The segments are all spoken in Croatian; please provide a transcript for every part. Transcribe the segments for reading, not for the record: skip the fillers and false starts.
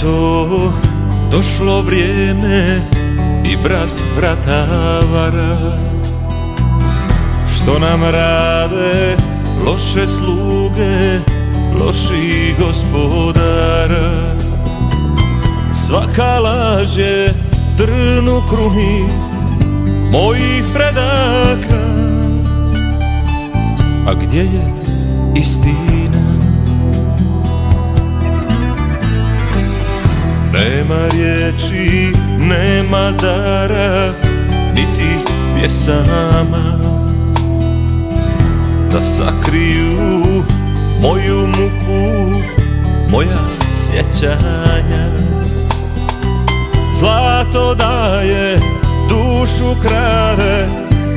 Eto, došlo vrijeme i brat brata vara. Što nam rade loše sluge, loši gospodara. Svaka laž je trn u kruni mojih predaka. A gdje je istina? Nema riječi, nema dara, niti pjesama da sakriju moju muku, moja sjećanja. Zlato daje, dušu krade,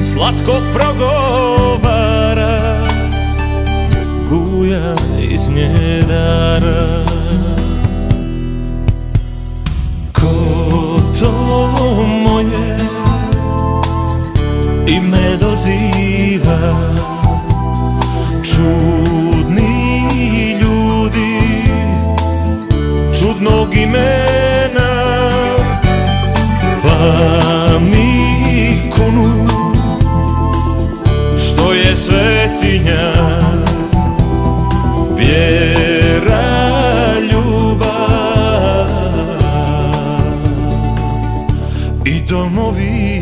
slatko progovara, guja iz nje dara. Ko to moje ime doziva? Čudni ljudi čudnog imena, pa mi kunu što je svetinja, vjera, ljubav i domovina.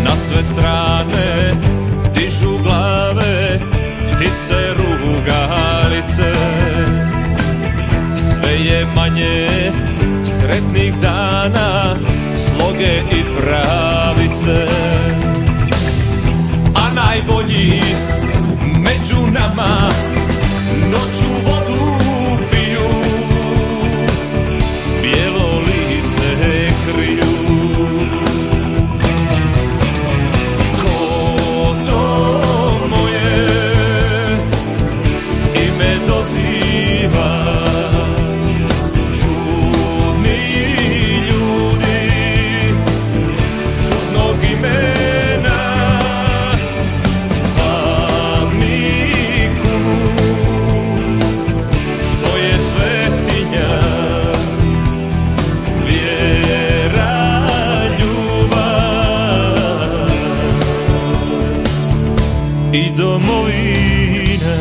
Na sve strane dižu glave ptice rugalice, sve je manje sretnih dana, sloge i pravice. A najbolji među nama noću vodu piju, bijelo lice kriju. Ko to moje ime doziva? I domovina.